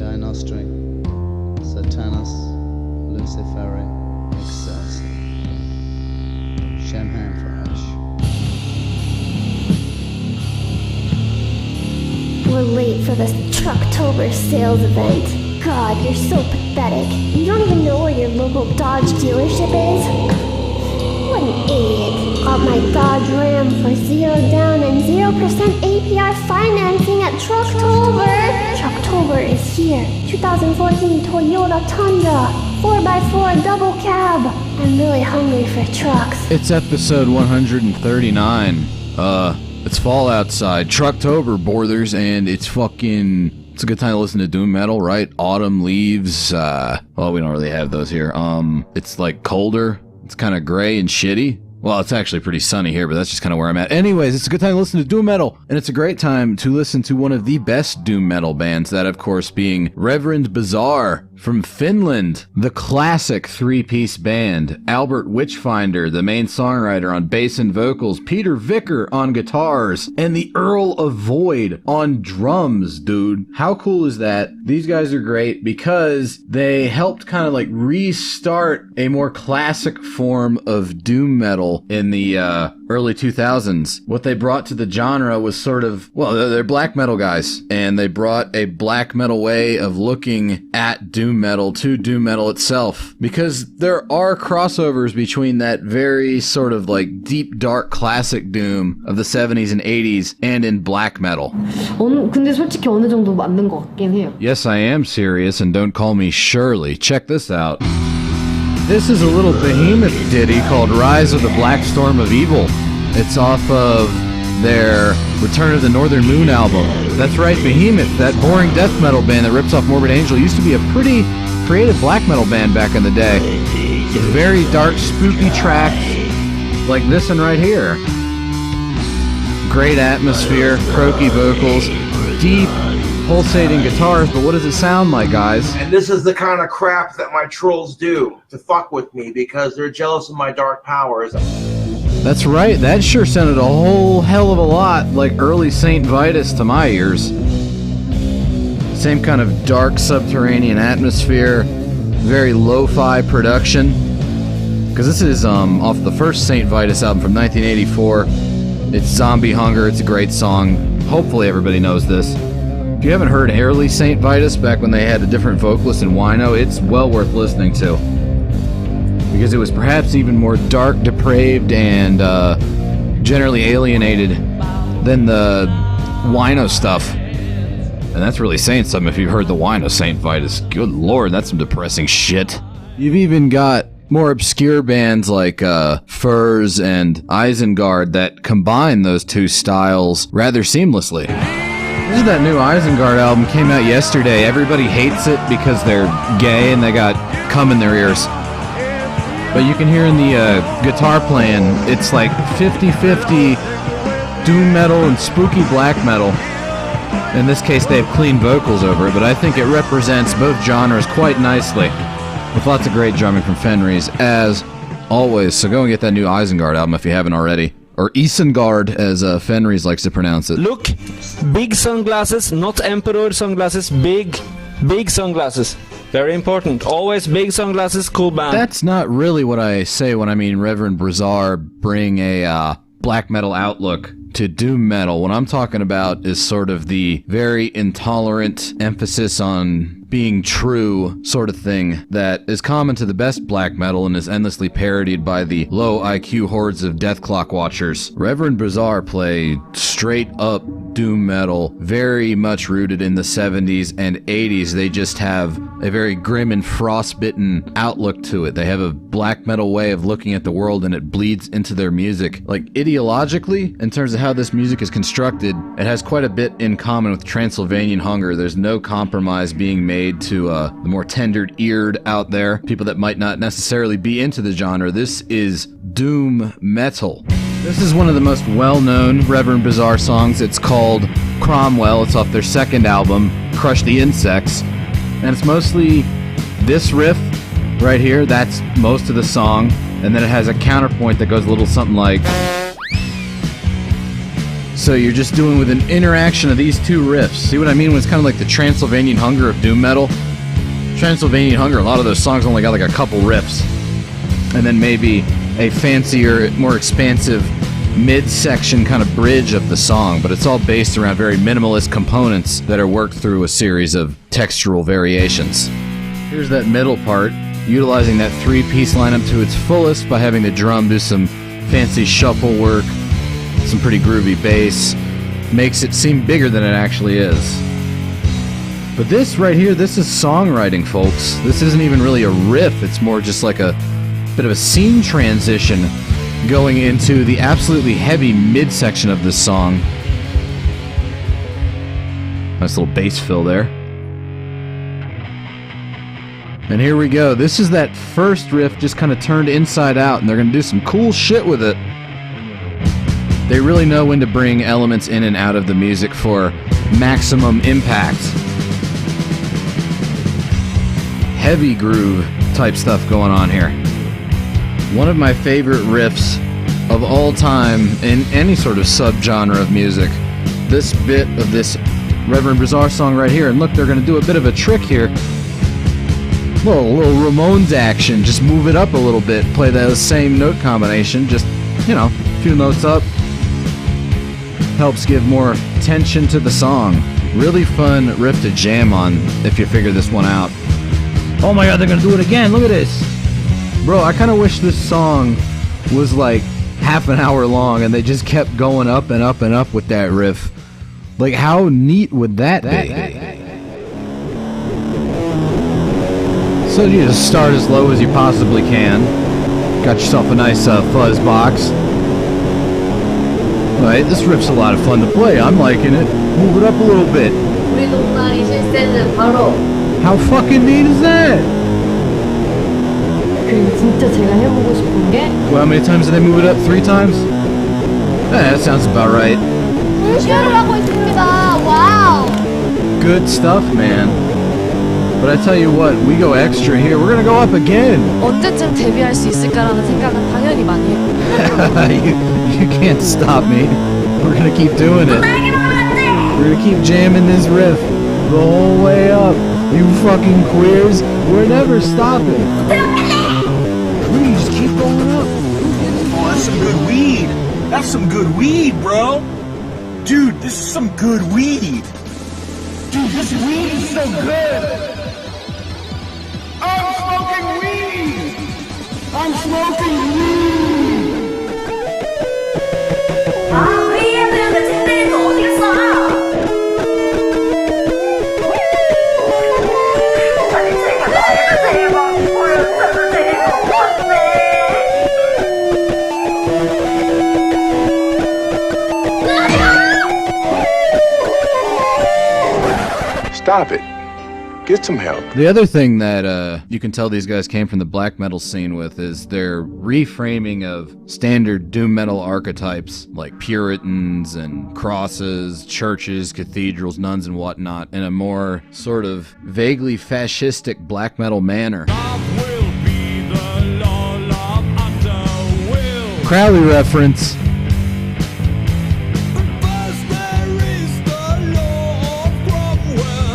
Dei Nostri, Satanus, Luciferi, Excelsi, Shem Fresh. We're late for this Trucktober sales event. God, you're so pathetic. You don't even know where your local Dodge dealership is? What an idiot. Got my Dodge Ram for 0 down and 0% APR financing at Trucktober. Trucktober is here. 2014 Toyota Tundra. 4x4 double cab. I'm really hungry for trucks. It's episode 139. It's fall outside. Trucktober, Borthers, and it's a good time to listen to doom metal, right? Autumn leaves. Well, we don't really have those here. It's like colder. It's kind of gray and shitty. Well, it's actually pretty sunny here, but that's just kind of where I'm at. Anyways, it's a good time to listen to doom metal, and it's a great time to listen to one of the best doom metal bands, that of course being Reverend Bizarre from Finland, the classic three-piece band. Albert Witchfinder, the main songwriter, on bass and vocals, Peter Vicker on guitars, and the Earl of Void on drums, dude. How cool is that? These guys are great because they helped kind of like restart a more classic form of doom metal in the early 2000s. What they brought to the genre was sort of, well, they're black metal guys, and they brought a black metal way of looking at doom metal to doom metal itself, because there are crossovers between that very sort of like deep dark classic doom of the 70s and 80s and in black metal. 근데 솔직히 어느 정도 맞는 것 같긴 해요. Yes, I am serious, and don't call me Shirley. Check this out. This is a little behemoth ditty called Rise of the Black Storm of Evil. It's off of their Return of the Northern Moon album. That's right, Behemoth, that boring death metal band that rips off Morbid Angel, used to be a pretty creative black metal band back in the day. With very dark, spooky tracks like this one right here. Great atmosphere, croaky vocals, deep, pulsating guitars, but what does it sound like, guys? And this is the kind of crap that my trolls do to fuck with me because they're jealous of my dark powers. That's right, that sure sounded a whole hell of a lot like early St. Vitus to my ears. Same kind of dark subterranean atmosphere, very lo-fi production. Because this is off the first St. Vitus album from 1984. It's Zombie Hunger, it's a great song. Hopefully everybody knows this. If you haven't heard early St. Vitus, back when they had a different vocalist in Wino, it's well worth listening to. Because it was perhaps even more dark, depraved, and generally alienated than the Wino stuff. And that's really saying something if you've heard the Wino St. Vitus. Good lord, that's some depressing shit. You've even got more obscure bands like Furs and Isengard that combine those two styles rather seamlessly. This is that new Isengard album, came out yesterday. Everybody hates it because they're gay and they got cum in their ears. But you can hear in the guitar playing, it's like 50-50 doom metal and spooky black metal. In this case, they have clean vocals over it, but I think it represents both genres quite nicely, with lots of great drumming from Fenris, as always. So go and get that new Isengard album if you haven't already. Or Isengard, as Fenris likes to pronounce it. Look, big sunglasses, not emperor sunglasses, big sunglasses. Very important. Always big sunglasses, cool band. That's not really what I say when I mean Reverend Bizarre bring a black metal outlook to doom metal. What I'm talking about is sort of the very intolerant emphasis on being true sort of thing that is common to the best black metal and is endlessly parodied by the low IQ hordes of Death Clock watchers. Reverend Bizarre play straight up doom metal, very much rooted in the 70s and 80s. They just have a very grim and frostbitten outlook to it. They have a black metal way of looking at the world, and it bleeds into their music. Like, ideologically, in terms of how this music is constructed, it has quite a bit in common with Transylvanian Hunger. There's no compromise being made to the more tender-eared out there, people that might not necessarily be into the genre. This is doom metal. This is one of the most well-known Reverend Bizarre songs. It's called Cromwell. It's off their second album, Crush the Insects. And it's mostly this riff right here. That's most of the song. And then it has a counterpoint that goes a little something like... So you're just doing with an interaction of these two riffs. See what I mean? When it's kind of like the Transylvanian Hunger of doom metal. Transylvanian Hunger, a lot of those songs only got like a couple riffs. And then maybe a fancier, more expansive mid-section kind of bridge of the song, but it's all based around very minimalist components that are worked through a series of textural variations. Here's that middle part, utilizing that three-piece lineup to its fullest by having the drum do some fancy shuffle work, some pretty groovy bass, makes it seem bigger than it actually is. But this right here, this is songwriting, folks. This isn't even really a riff, it's more just like a bit of a scene transition going into the absolutely heavy midsection of this song. Nice little bass fill there. And here we go. This is that first riff just kind of turned inside out, and they're going to do some cool shit with it. They really know when to bring elements in and out of the music for maximum impact. Heavy groove type stuff going on here. One of my favorite riffs of all time in any sort of subgenre of music. This bit of this Reverend Bizarre song right here, and look, they're going to do a bit of a trick here. Little Ramones action, just move it up a little bit, play that same note combination, just, you know, a few notes up. Helps give more tension to the song. Really fun riff to jam on if you figure this one out. Oh my god, they're going to do it again, look at this. Bro, I kind of wish this song was like half an hour long and they just kept going up and up and up with that riff. Like, how neat would that be? So you just start as low as you possibly can. Got yourself a nice fuzz box. Alright, this riff's a lot of fun to play. I'm liking it. Move it up a little bit. How fucking neat is that? 그리고 진짜 제가 해보고 싶은 게 Well, how many times did they move it up? 3 times? That sounds about right. 공시를 하고 있습니다. 와우. Good stuff, man. But I tell you what, we go extra here. We're gonna go up again. 언제쯤 데뷔할 수 있을까라는 생각은 당연히 많이 해요. you can't stop me. We're gonna keep doing it. We're gonna keep jamming this riff the whole way up. You fucking queers, we're never stopping. We just keep going up. Oh, that's some good weed. That's some good weed, bro. Dude, this is some good weed. Dude, this weed is so good. I'm smoking weed. I'm smoking weed. 아, 회의해야 되는데 찐텐이 어디 갔어? 아니, 제가 나이가 제일 많고요. 저도 제일 못한데. Stop it. Get some help. The other thing that you can tell these guys came from the black metal scene with is their reframing of standard doom metal archetypes like Puritans and crosses, churches, cathedrals, nuns, and whatnot in a more sort of vaguely fascistic black metal manner. Crowley reference.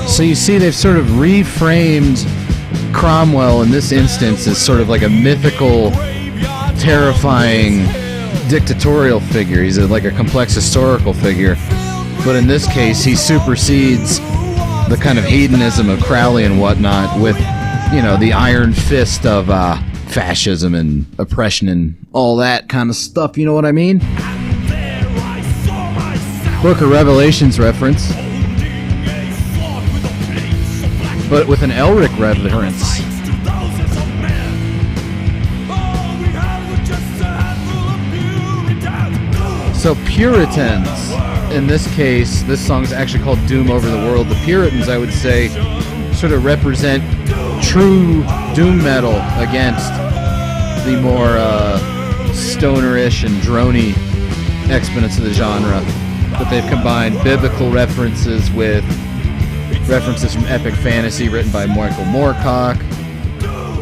So you see they've sort of reframed Cromwell in this instance as sort of like a mythical, terrifying, dictatorial figure. He's like a complex historical figure. But in this case, he supersedes the kind of hedonism of Crowley and whatnot with, you know, the iron fist of fascism and oppression and all that kind of stuff. You know what I mean? Book of Revelations reference. But with an Elric reference. So Puritans, in this case, this song is actually called Doom Over the World. The Puritans, I would say, sort of represent true doom metal against the more stonerish and drony exponents of the genre. But they've combined biblical references with references from epic fantasy written by Michael Moorcock.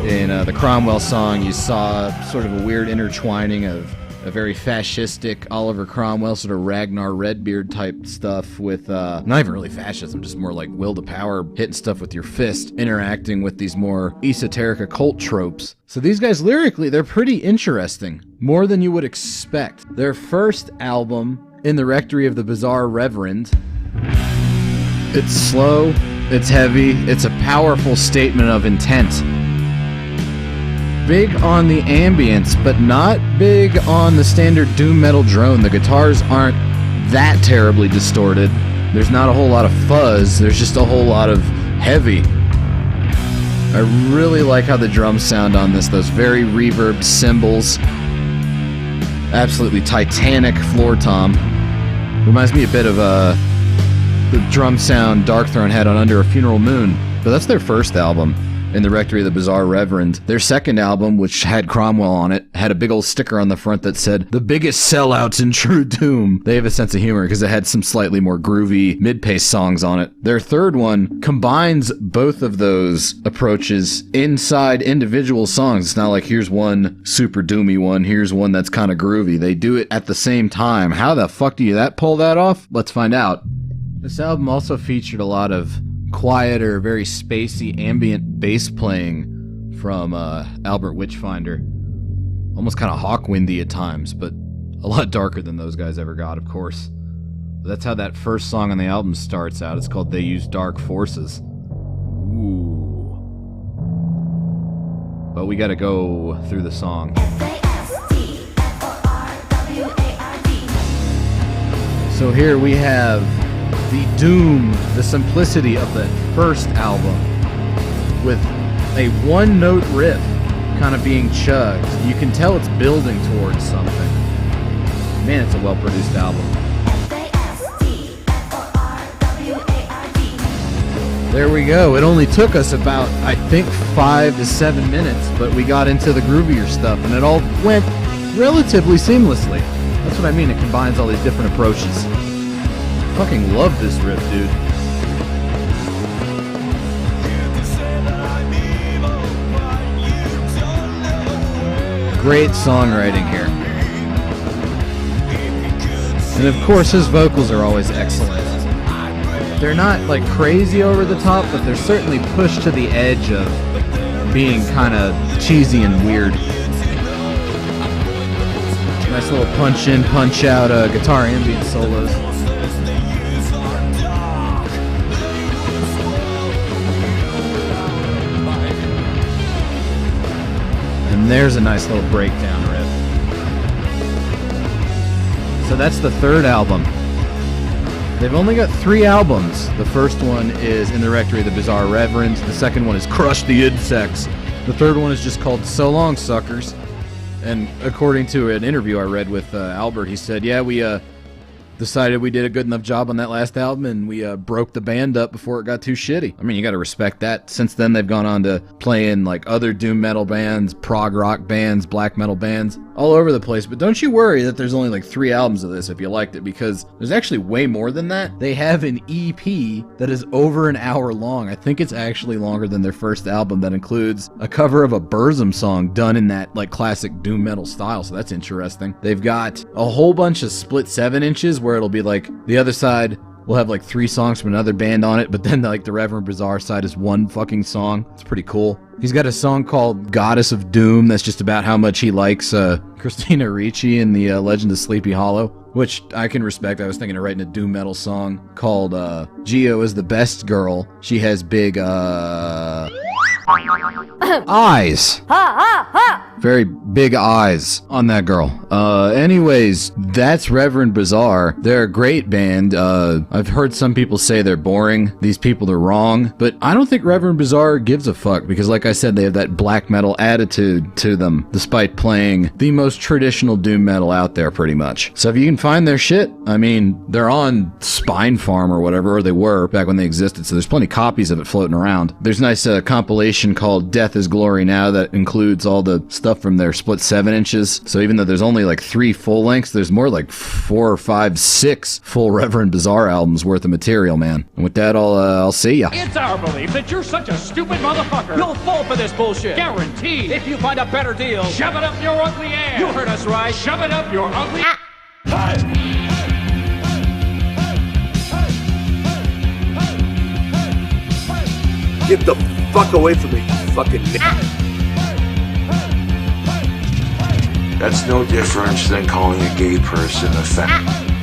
In the Cromwell song, you saw sort of a weird intertwining of a very fascistic Oliver Cromwell, sort of Ragnar Redbeard type stuff with, not even really fascism, just more like will to power, hitting stuff with your fist, interacting with these more esoteric occult tropes. So these guys, lyrically, they're pretty interesting, more than you would expect. Their first album, In the Rectory of the Bizarre Reverend, it's slow, it's heavy, it's a powerful statement of intent. Big on the ambience, but not big on the standard doom metal drone. The guitars aren't that terribly distorted. There's not a whole lot of fuzz, there's just a whole lot of heavy. I really like how the drums sound on this, those very reverbed cymbals. Absolutely titanic floor tom. Reminds me a bit of the drum sound Darkthrone had on Under a Funeral Moon. But that's their first album, In the Rectory of the Bizarre Reverend. Their second album, which had Cromwell on it, had a big old sticker on the front that said, "The biggest sellouts in true doom." They have a sense of humor because it had some slightly more groovy mid-pace songs on it. Their third one combines both of those approaches inside individual songs. It's not like here's one super doomy one, here's one that's kind of groovy. They do it at the same time. How the fuck do you pull that off? Let's find out. This album also featured a lot of quieter, very spacey, ambient bass playing from Albert Witchfinder. Almost kind of Hawkwindy at times, but a lot darker than those guys ever got, of course. But that's how that first song on the album starts out. It's called They Use Dark Forces. Ooh. But we gotta go through the song. So here we have the doom, the simplicity of the first album, with a one-note riff kind of being chugged. You can tell it's building towards something. Man, it's a well-produced album. There we go. It only took us about, I think, 5 to 7 minutes, but we got into the groovier stuff, and it all went relatively seamlessly. That's what I mean, it combines all these different approaches. Fucking love this riff, dude. Great songwriting here. And of course his vocals are always excellent. They're not like crazy over the top, but they're certainly pushed to the edge of being kind of cheesy and weird. Nice little punch in, punch out guitar ambient solos. And there's a nice little breakdown riff. So that's the third album. They've only got 3 albums. The first one is In the Rectory of the Bizarre Reverend. The second one is Crush the Insects. The third one is just called So Long, Suckers. And according to an interview I read with Albert, he said, yeah, we decided we did a good enough job on that last album, and we broke the band up before it got too shitty. I mean, you gotta respect that. Since then, they've gone on to play in like other doom metal bands, prog rock bands, black metal bands, all over the place. But don't you worry that there's only like 3 albums of this if you liked it, because there's actually way more than that. They have an EP that is over an hour long. I think it's actually longer than their first album, that includes a cover of a Burzum song done in that like classic doom metal style, so that's interesting. They've got a whole bunch of split 7-inches where it'll be like the other side will have like 3 songs from another band on it, but then like the Reverend Bizarre side is one fucking song. It's pretty cool. He's got a song called Goddess of Doom that's just about how much he likes Christina Ricci in the Legend of Sleepy Hollow, which I can respect. I was thinking of writing a doom metal song called Geo is the best girl. She has big eyes. Very big eyes on that girl. Anyways, that's Reverend Bizarre. They're a great band. I've heard some people say they're boring. These people are wrong. But I don't think Reverend Bizarre gives a fuck, because like I said, they have that black metal attitude to them, despite playing the most traditional doom metal out there pretty much. So if you can find their shit, I mean, they're on Spine Farm or whatever, or they were back when they existed, so there's plenty of copies of it floating around. There's a nice compilation called Death is Glory Now that includes all the stuff stuff from their split 7 inches. So even though there's only like 3 full lengths, there's more like 4, 5, 6 full Reverend Bizarre albums worth of material, man. And with that, I'll see ya. It's our belief that you're such a stupid motherfucker. You'll fall for this bullshit. Guaranteed. If you find a better deal, shove it up your ugly ass. You heard us right. Shove it up your ugly ass. Get the fuck away from me, you fucking That's no different than calling a gay person a fat.